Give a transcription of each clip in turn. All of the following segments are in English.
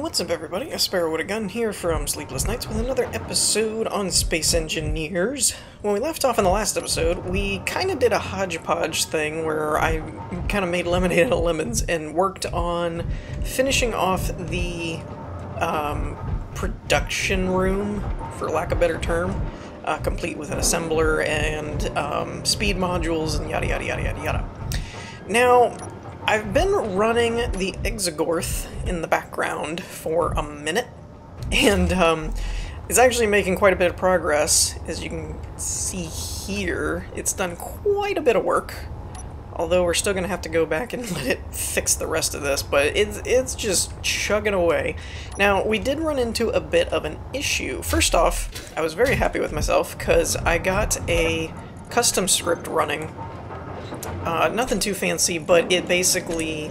What's up, everybody? A Sparrow with a Gun here from Sleepless Nights with another episode on Space Engineers. When we left off in the last episode, we kind of did a hodgepodge thing where I kind of made lemonade out of lemons and worked on finishing off the production room, for lack of a better term, complete with an assembler and speed modules and yada yada yada yada yada. Now, I've been running the Exogorth in the background for a minute, and it's actually making quite a bit of progress. As you can see here, it's done quite a bit of work, although we're still going to have to go back and let it fix the rest of this, but it's just chugging away. Now, we did run into a bit of an issue. First off, I was very happy with myself, because I got a custom script running. Nothing too fancy, but it basically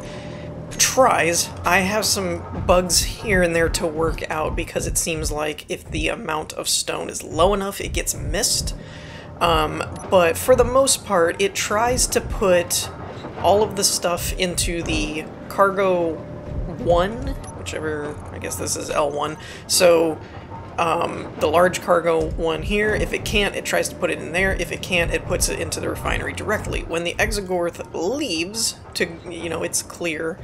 tries. I have some bugs here and there to work out because it seems like if the amount of stone is low enough, it gets missed. But for the most part, it tries to put all of the stuff into the cargo 1, whichever, I guess this is L1. So the large cargo one here, if it can't, it tries to put it in there. If it can't, it puts it into the refinery directly. When the Exogorth leaves to, it's clear,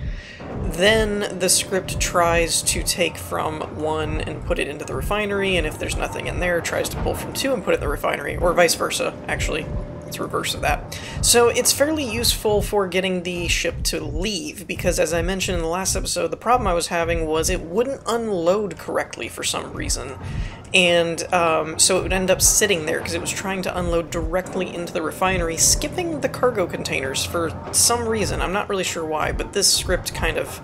then the script tries to take from 1 and put it into the refinery, and if there's nothing in there, it tries to pull from 2 and put it in the refinery, or vice versa, actually. It's reverse of that. So it's fairly useful for getting the ship to leave, because as I mentioned in the last episode, the problem I was having was it wouldn't unload correctly for some reason. And so it would end up sitting there because it was trying to unload directly into the refinery, skipping the cargo containers for some reason. I'm not really sure why, but this script kind of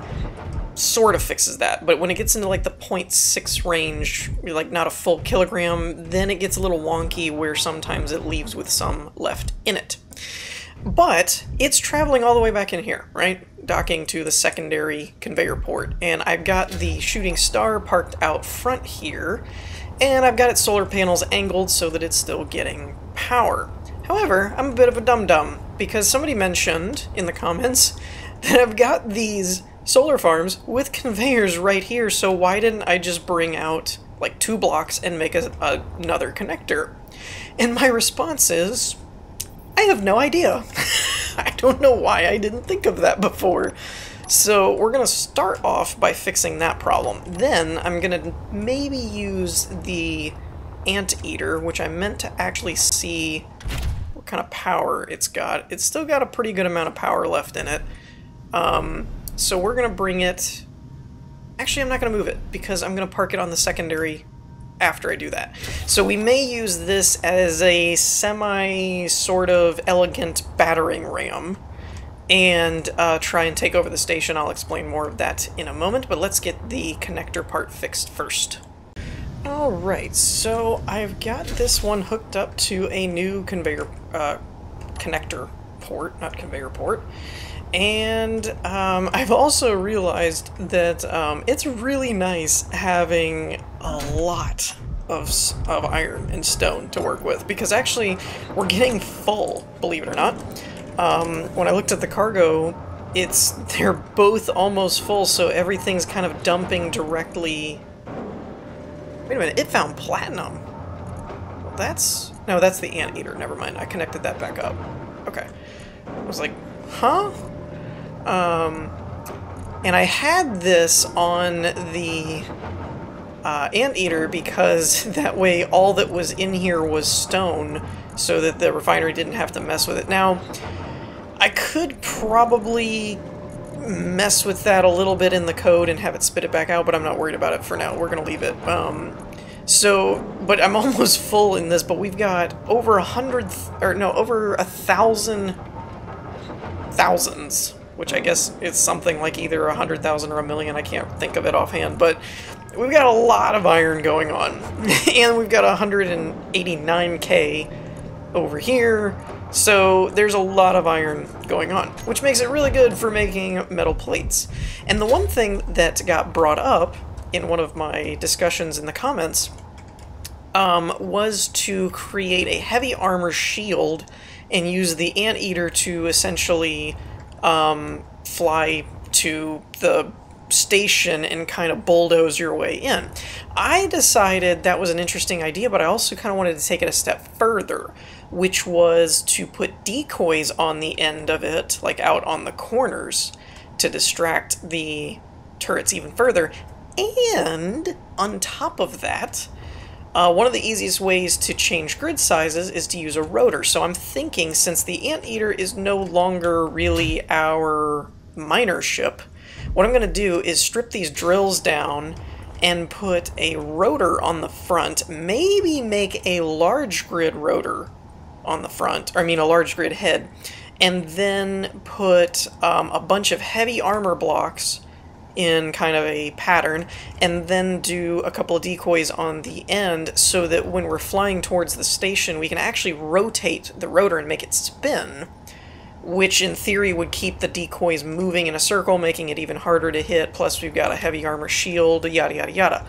sort of fixes that. But when it gets into like the 0.6 range, like not a full kilogram, then it gets a little wonky where sometimes it leaves with some left in it. But it's traveling all the way back in here, right? Docking to the secondary conveyor port. And I've got the shooting star parked out front here, and I've got its solar panels angled so that it's still getting power. However, I'm a bit of a dum-dum, because somebody mentioned in the comments that I've got these solar farms with conveyors right here, so why didn't I just bring out like 2 blocks and make another connector? And my response is, I have no idea. I don't know why I didn't think of that before. So we're going to start off by fixing that problem. Then I'm going to maybe use the anteater, which I meant to actually see what kind of power it's got. It's still got a pretty good amount of power left in it. So we're going to bring it... Actually, I'm not going to move it, because I'm going to park it on the secondary after I do that. So we may use this as a sort of elegant battering ram, and try and take over the station. I'll explain more of that in a moment, but let's get the connector part fixed first. Alright, so I've got this one hooked up to a new conveyor... connector port, not conveyor port. And I've also realized that it's really nice having a lot of iron and stone to work with, because actually we're getting full, believe it or not. When I looked at the cargo, they're both almost full, so everything's kind of dumping directly... Wait a minute, it found platinum. No, that's the anteater, never mind, I connected that back up. Okay. I was like, huh? And I had this on the anteater because that way all that was in here was stone, so that the refinery didn't have to mess with it. Now, I could probably mess with that a little bit in the code and have it spit it back out, but I'm not worried about it for now. We're gonna leave it. But I'm almost full in this, but we've got over 1,000 thousands, which I guess is something like either 100,000 or 1,000,000, I can't think of it offhand, but we've got a lot of iron going on. And we've got 189k over here, so there's a lot of iron going on, which makes it really good for making metal plates. And the one thing that got brought up in one of my discussions in the comments was to create a heavy armor shield and use the anteater to essentially fly to the station and kind of bulldoze your way in. I decided that was an interesting idea, but I also kind of wanted to take it a step further, which was to put decoys on the end of it, like out on the corners, to distract the turrets even further. And on top of that, one of the easiest ways to change grid sizes is to use a rotor. So I'm thinking, since the Anteater is no longer really our miner ship, what I'm going to do is strip these drills down and put a rotor on the front, maybe make a large grid rotor on the front, or I mean a large grid head, and then put a bunch of heavy armor blocks in kind of a pattern, and then do a couple of decoys on the end so that when we're flying towards the station we can actually rotate the rotor and make it spin, which in theory would keep the decoys moving in a circle, making it even harder to hit, plus we've got a heavy armor shield, yada yada yada.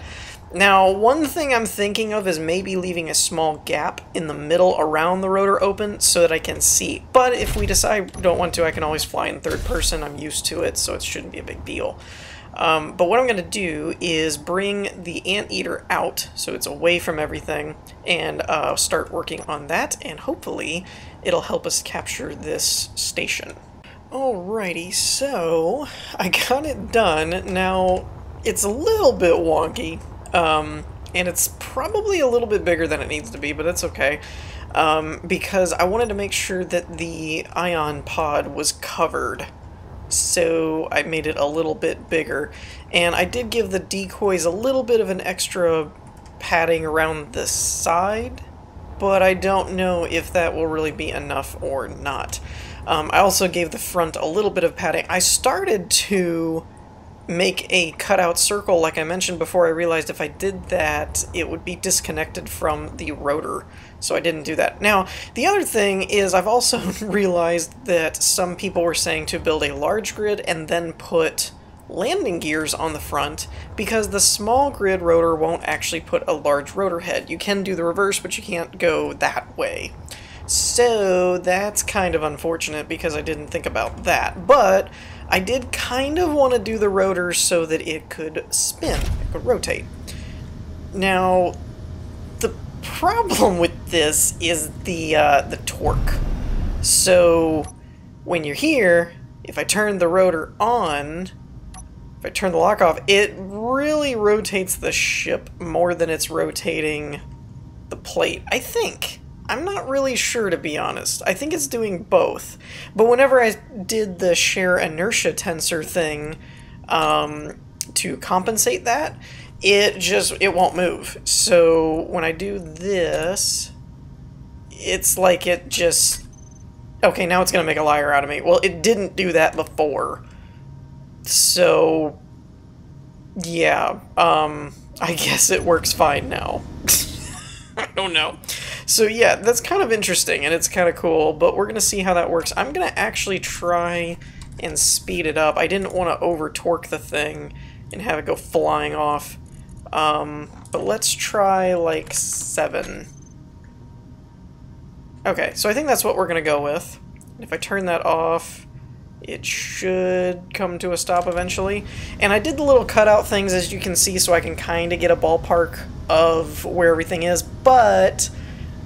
Now, one thing I'm thinking of is maybe leaving a small gap in the middle around the rotor open so that I can see. But if we decide we don't want to, I can always fly in third person. I'm used to it, so it shouldn't be a big deal. But what I'm going to do is bring the Anteater out, so it's away from everything, and start working on that, and hopefully it'll help us capture this station. Alrighty, so I got it done. Now, it's a little bit wonky, and it's probably a little bit bigger than it needs to be, but that's okay, because I wanted to make sure that the ion pod was covered. So I made it a little bit bigger, and I did give the decoys a little bit of an extra padding around the side, but I don't know if that will really be enough or not. I also gave the front a little bit of padding. I started to make a cutout circle like I mentioned before. I realized if I did that it would be disconnected from the rotor, so I didn't do that. Now, the other thing is I've also realized that some people were saying to build a large grid and then put landing gears on the front, because the small grid rotor won't actually put a large rotor head. You can do the reverse, but you can't go that way. So that's kind of unfortunate because I didn't think about that, but I did kind of want to do the rotor so that it could spin, it could rotate. Now, the problem with this is the torque. So when you're here, if I turn the rotor on, if I turn the lock off, it really rotates the ship more than it's rotating the plate, I think. I'm not really sure, to be honest. I think it's doing both. But whenever I did the share inertia tensor thing to compensate that, it won't move. So when I do this, it's like it just... Okay, now it's going to make a liar out of me. Well, it didn't do that before. So, yeah, I guess it works fine now. I don't know. So yeah, that's kind of interesting, and it's kind of cool, but we're going to see how that works. I'm going to actually try and speed it up. I didn't want to over-torque the thing and have it go flying off. But let's try, like, 7. Okay, so I think that's what we're going to go with. If I turn that off, it should come to a stop eventually. And I did the little cutout things, as you can see, so I can kind of get a ballpark of where everything is, but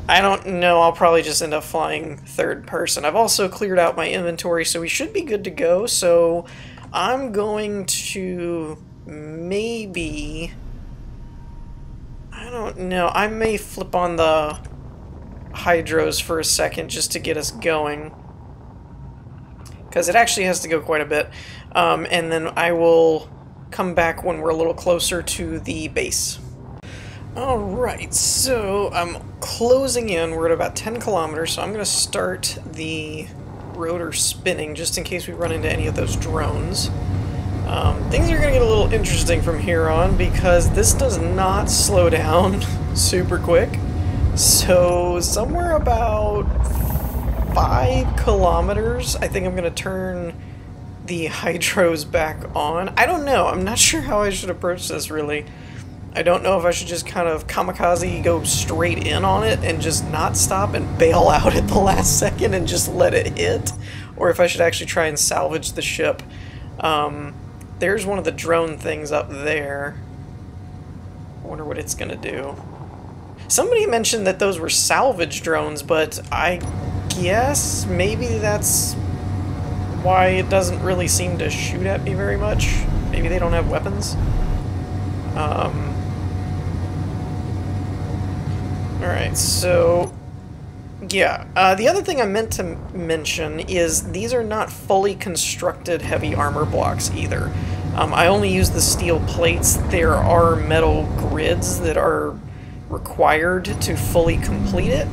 I don't know, I'll probably just end up flying third person. I've also cleared out my inventory, so we should be good to go, so I'm going to maybe... I don't know, I may flip on the hydros for a second just to get us going, because it actually has to go quite a bit, and then I will come back when we're a little closer to the base. Alright, so I'm closing in. We're at about 10 kilometers, so I'm going to start the rotor spinning just in case we run into any of those drones. Things are going to get a little interesting from here on because this does not slow down super quick. So somewhere about 5 kilometers, I think I'm going to turn the hydros back on. I don't know. I'm not sure how I should approach this, really. I don't know if I should just kind of kamikaze go straight in on it and just not stop and bail out at the last second and just let it hit, or if I should actually try and salvage the ship. there's one of the drone things up there. I wonder what it's gonna do. Somebody mentioned that those were salvage drones, but I guess maybe that's why it doesn't really seem to shoot at me very much. Maybe they don't have weapons. Alright, so yeah. The other thing I meant to mention is these are not fully constructed heavy armor blocks either. I only use the steel plates. There are metal grids that are required to fully complete it,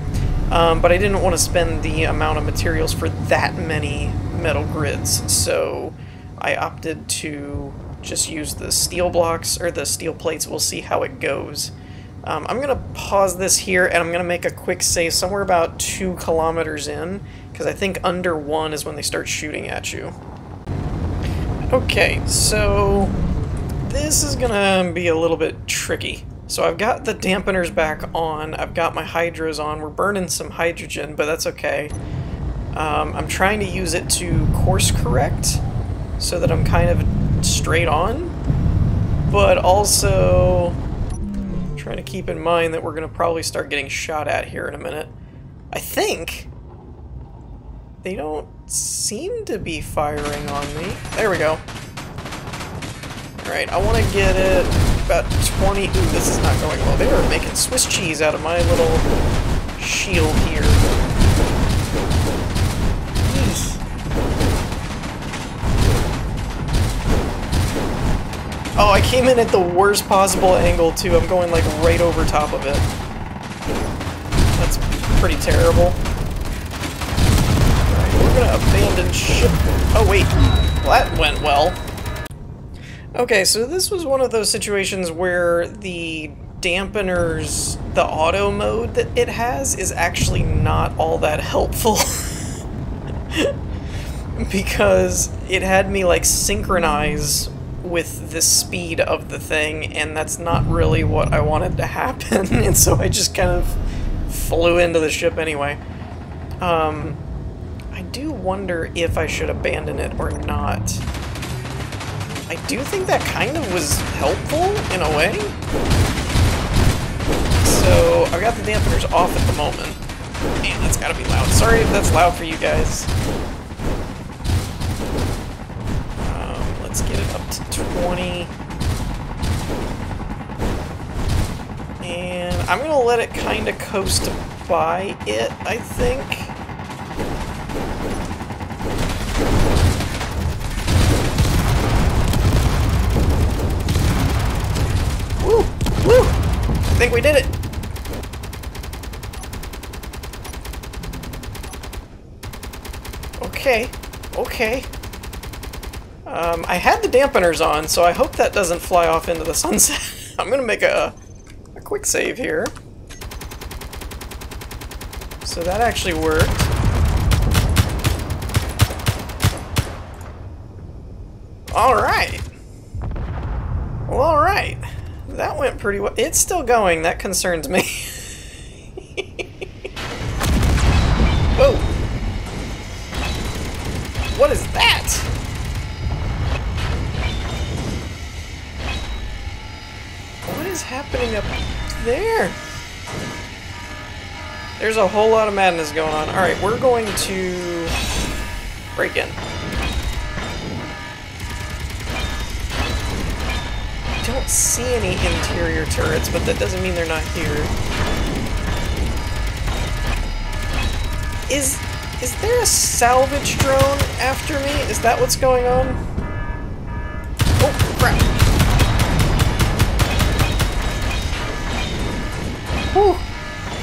but I didn't want to spend the amount of materials for that many metal grids, so I opted to just use the steel blocks, or the steel plates. We'll see how it goes. I'm going to pause this here, and I'm going to make a quick save somewhere about 2 kilometers in, because I think under 1 is when they start shooting at you. Okay, so this is going to be a little bit tricky. So I've got the dampeners back on, I've got my hydros on, we're burning some hydrogen, but that's okay. I'm trying to use it to course correct, so that I'm kind of straight on, but also trying to keep in mind that we're going to probably start getting shot at here in a minute. I think they don't seem to be firing on me. There we go. Alright, I want to get it about 20... Ooh, this is not going well. They are making Swiss cheese out of my little shield here. Oh, I came in at the worst possible angle, too. I'm going, like, right over top of it. That's pretty terrible. Alright, we're gonna abandon ship... Oh, wait. Well, that went well. Okay, so this was one of those situations where the dampeners, the auto mode that it has, is actually not all that helpful. Because it had me, like, synchronize with the speed of the thing, and that's not really what I wanted to happen, and so I just kind of flew into the ship anyway. I do wonder if I should abandon it or not. I do think that kind of was helpful, in a way. So, I've got the dampeners off at the moment. Man, that's gotta be loud. Sorry if that's loud for you guys. Let's get it up to 20. And I'm gonna let it kind of coast by it, I think. Woo! Woo! I think we did it! Okay. Okay. I had the dampeners on, so I hope that doesn't fly off into the sunset. I'm gonna make a quick save here. So that actually worked. Alright. Well, alright. That went pretty well. It's still going, that concerns me. Whoa! What is that? What is happening up there? There's a whole lot of madness going on. Alright, we're going to break in. I don't see any interior turrets, but that doesn't mean they're not here. Is there a salvage drone after me? Is that what's going on? Oh, crap. Whew.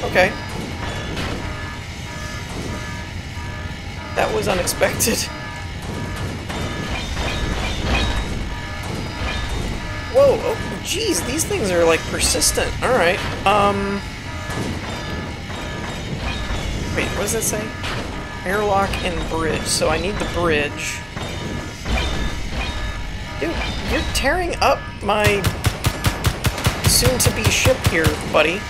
Okay. That was unexpected. Whoa, oh, geez, these things are, like, persistent. Alright, wait, what does that say? Airlock and bridge, so I need the bridge. Dude, you're tearing up my soon-to-be ship here, buddy.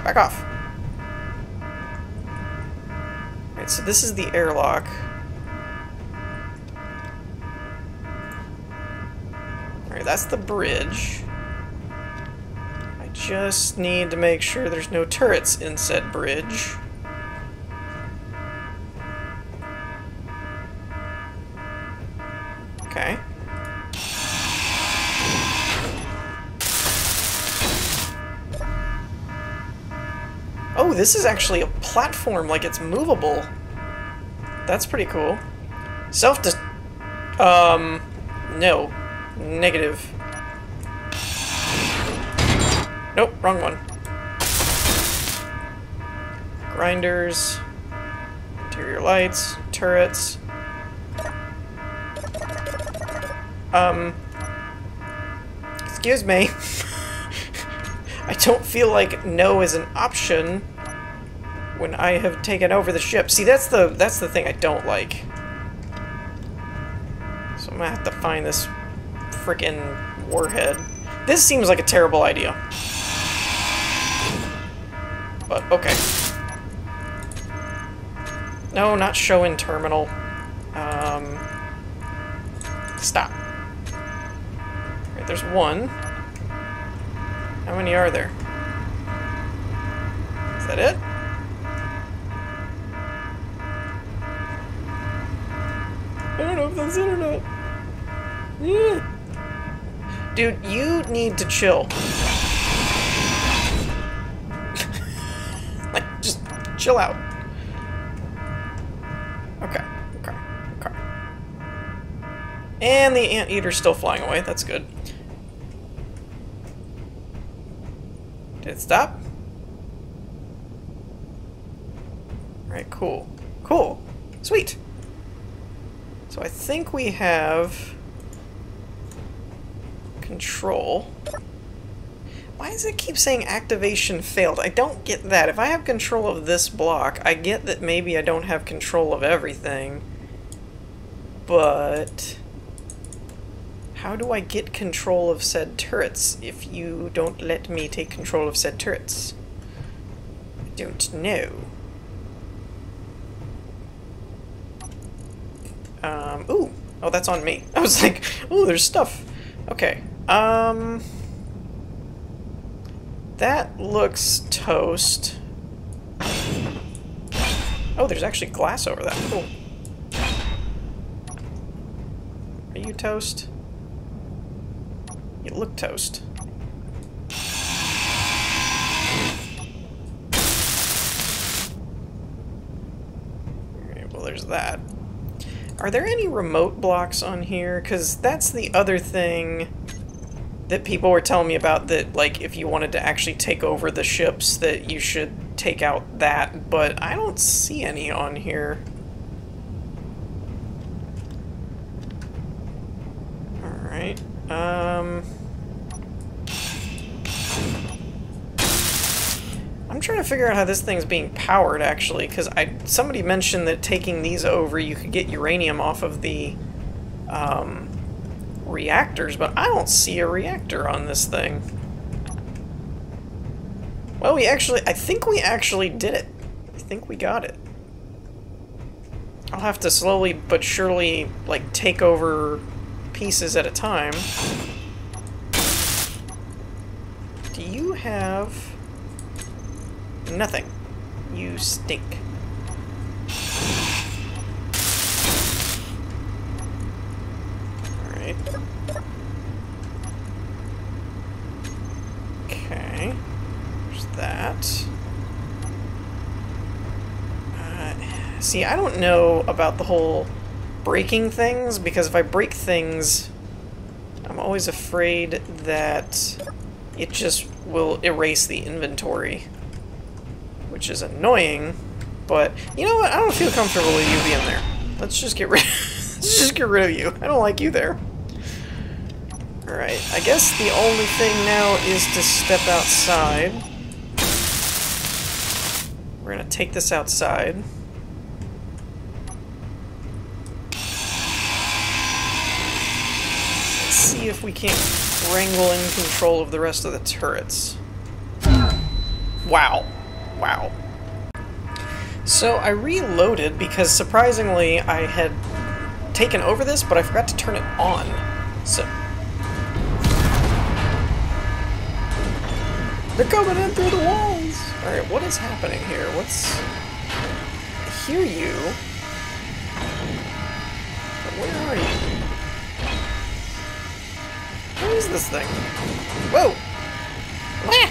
Back off. Alright, so this is the airlock. Alright, that's the bridge. I just need to make sure there's no turrets in said bridge. Okay. Oh, this is actually a platform, like it's movable. That's pretty cool. No. Negative. Nope, wrong one. Grinders. Interior lights. Turrets. Excuse me. I don't feel like no is an option when I have taken over the ship. See, that's the thing I don't like. So I'm gonna have to find this frickin' warhead. This seems like a terrible idea. But, okay. No, not show in terminal. Stop. Alright, there's one. How many are there? Is that it? I don't know if that's it or not. Yeah. Dude, you need to chill. Like, just chill out. Okay. And the anteater's still flying away. That's good. Did it stop? Alright, cool. Cool. Sweet. So I think we have control. Why does it keep saying activation failed? I don't get that. If I have control of this block, I get that maybe I don't have control of everything. But how do I get control of said turrets if you don't let me take control of said turrets? I don't know. Ooh. Oh, that's on me. I was like, ooh, there's stuff. Okay. That looks toast. Oh, there's actually glass over that. Cool. Are you toast? You look toast. Alright, well, there's that. Are there any remote blocks on here? Because that's the other thing that people were telling me about, that, like, if you wanted to actually take over the ships, that you should take out that, but I don't see any on here. Alright, I'm trying to figure out how this thing's being powered, actually, because somebody mentioned that taking these over, you could get uranium off of the, reactors, but I don't see a reactor on this thing. Well, I think we actually did it. I think we got it. I'll have to slowly but surely, like, take over pieces at a time. Do you have... Nothing. You stink. Alright. Okay. There's that. See, I don't know about the whole breaking things, because if I break things, I'm always afraid that it just will erase the inventory. Which is annoying, but you know what? I don't feel comfortable with you being there. Let's just get rid of you. I don't like you there. Alright, I guess the only thing now is to step outside. We're gonna take this outside. Let's see if we can't wrangle in control of the rest of the turrets. Wow. Wow. So I reloaded because surprisingly I had taken over this, but I forgot to turn it on. So They're coming in through the walls! Alright, what is happening here? What's... I hear you. But where are you? Where is this thing? Whoa! Wah!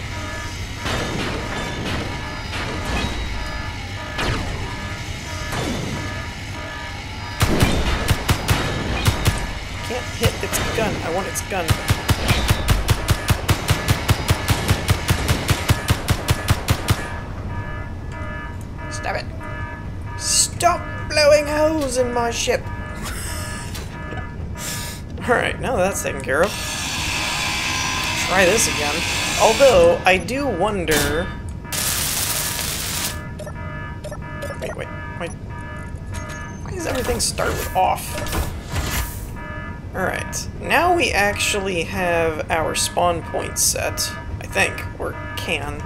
Can't hit its gun. I want its gun. Stop it. Stop blowing holes in my ship. Alright, now that's taken care of. Try this again. Although, I do wonder... Wait. Why does everything start with off? Alright, now we actually have our spawn point set, I think, or can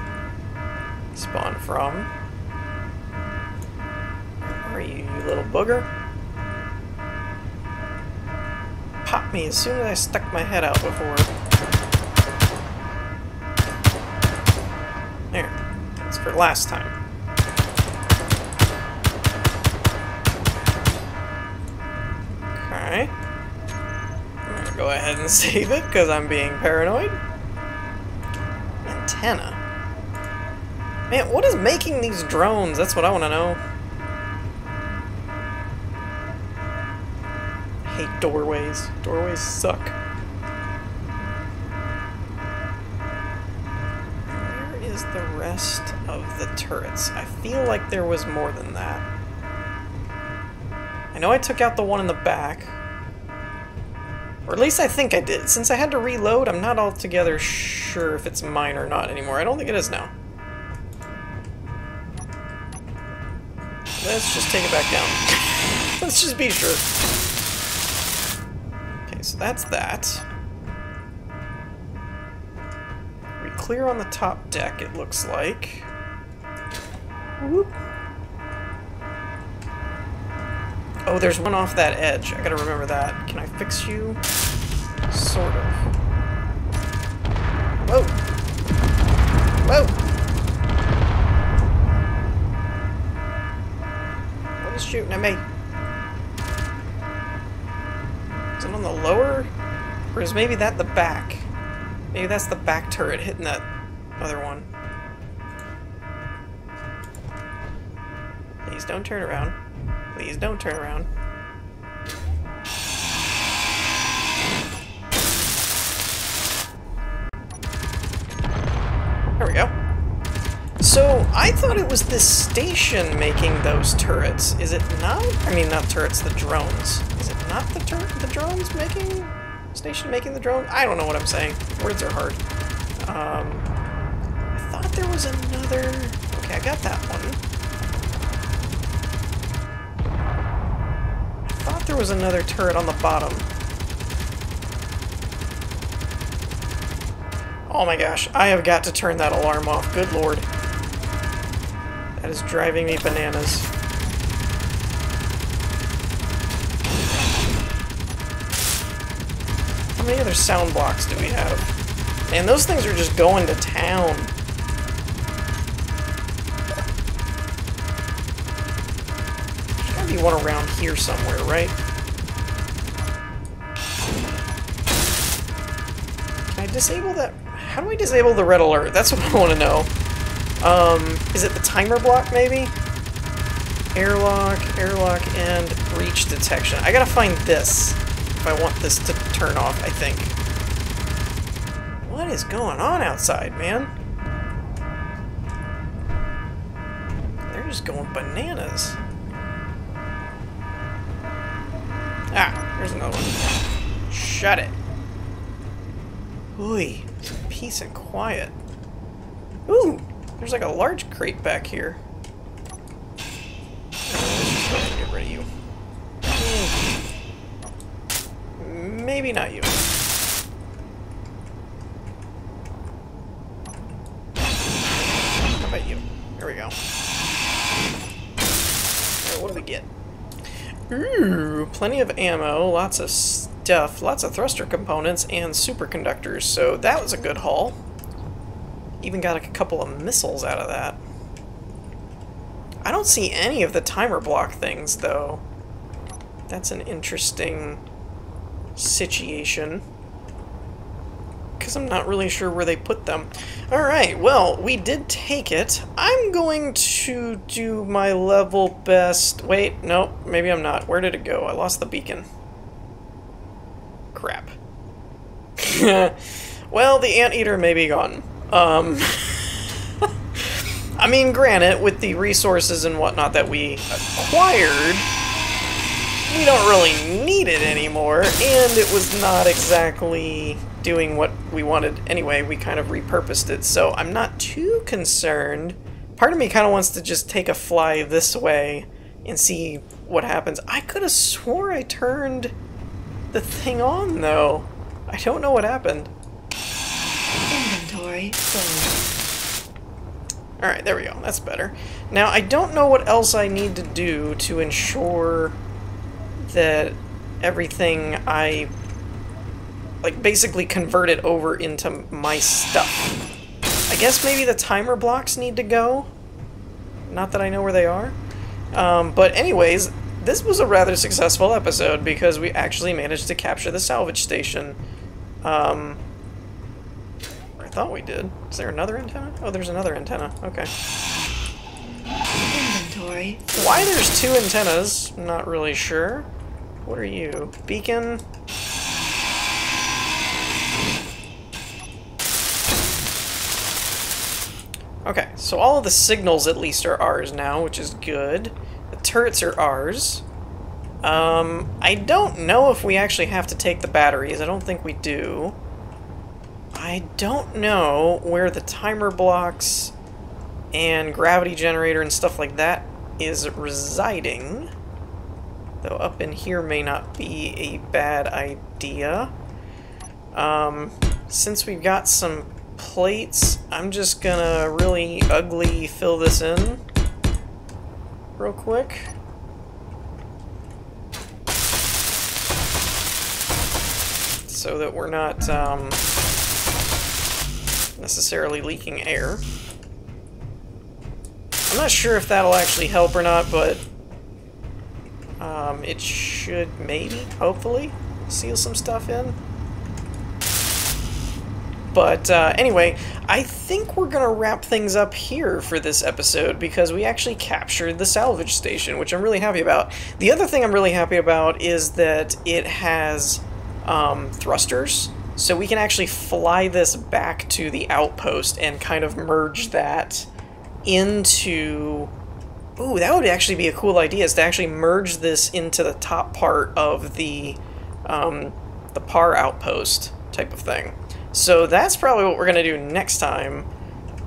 spawn from. Where are you, you little booger? Pop me as soon as I stuck my head out before. There, that's for last time. Okay. Go ahead and save it, because I'm being paranoid. Antenna. Man, what is making these drones? That's what I want to know. I hate doorways. Doorways suck. Where is the rest of the turrets? I feel like there was more than that. I know I took out the one in the back. Or at least I think I did. Since I had to reload, I'm not altogether sure if it's mine or not anymore. I don't think it is now. Let's just take it back down. Let's just be sure. Okay, so that's that. We clear on the top deck, it looks like. Whoop. Oh, there's one off that edge. I gotta remember that. Can I fix you? Sort of. Whoa! Whoa! What is shooting at me? Is it on the lower? Or is maybe that the back? Maybe that's the back turret hitting that other one. Please don't turn around. Please don't turn around. There we go. So, I thought it was this station making those turrets. Is it not? I mean, not turrets, the drones. Is it not the drones making... Station making the drone? I don't know what I'm saying. Words are hard. I thought there was another... Okay, I got that one. I thought there was another turret on the bottom. Oh my gosh, I have got to turn that alarm off. Good lord. That is driving me bananas. How many other sound blocks do we have? Man, those things are just going to town. There's gotta be one around here somewhere, right? Can I disable that? How do I disable the red alert? That's what I want to know. Is it the timer block, maybe? Airlock, and breach detection. I gotta find this if I want this to turn off, I think. What is going on outside, man? They're just going bananas. Ah, there's another one. Shut it. Ooh, peace and quiet. Ooh, there's like a large crate back here. Let's just go ahead and get rid of you. Maybe not you. How about you? There we go. Alright, what do we get? Ooh, plenty of ammo, lots of stuff, lots of thruster components, and superconductors, so that was a good haul. Even got a couple of missiles out of that. I don't see any of the timer block things, though. That's an interesting situation. Because I'm not really sure where they put them. Alright, well, we did take it. I'm going to do my level best. Wait, no, maybe I'm not. Where did it go? I lost the beacon. Crap. Well, the anteater may be gone. I mean, granted, with the resources and whatnot that we acquired, we don't really need it anymore, and it was not exactly doing what we wanted anyway. We kind of repurposed it, so I'm not too concerned. Part of me kind of wants to just take a fly this way and see what happens. I could have swore I turned the thing on, though. I don't know what happened. Inventory full. Alright, there we go. That's better. Now, I don't know what else I need to do to ensure that everything I, like, basically convert it over into my stuff. I guess maybe the timer blocks need to go. Not that I know where they are. But anyways, this was a rather successful episode because we actually managed to capture the salvage station. I thought we did. Is there another antenna? Oh, there's another antenna. Okay. Inventory. Why there's two antennas, not really sure. What are you? Beacon? Okay, so all of the signals at least are ours now, which is good. The turrets are ours. I don't know if we actually have to take the batteries. I don't think we do. I don't know where the timer blocks and gravity generator and stuff like that is residing. Though up in here may not be a bad idea. Since we've got some plates, I'm just gonna really ugly fill this in real quick. So that we're not necessarily leaking air. I'm not sure if that'll actually help or not, but it should maybe, hopefully, seal some stuff in. But anyway, I think we're going to wrap things up here for this episode because we actually captured the salvage station, which I'm really happy about. The other thing I'm really happy about is that it has thrusters, so we can actually fly this back to the outpost and kind of merge that into... Ooh, that would actually be a cool idea, is to actually merge this into the top part of the PAR outpost type of thing. So that's probably what we're going to do next time,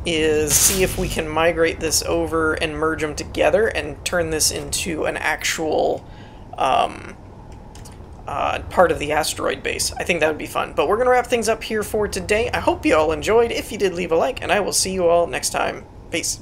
is see if we can migrate this over and merge them together and turn this into an actual part of the asteroid base. I think that would be fun. But we're going to wrap things up here for today. I hope you all enjoyed. If you did, leave a like, and I will see you all next time. Peace.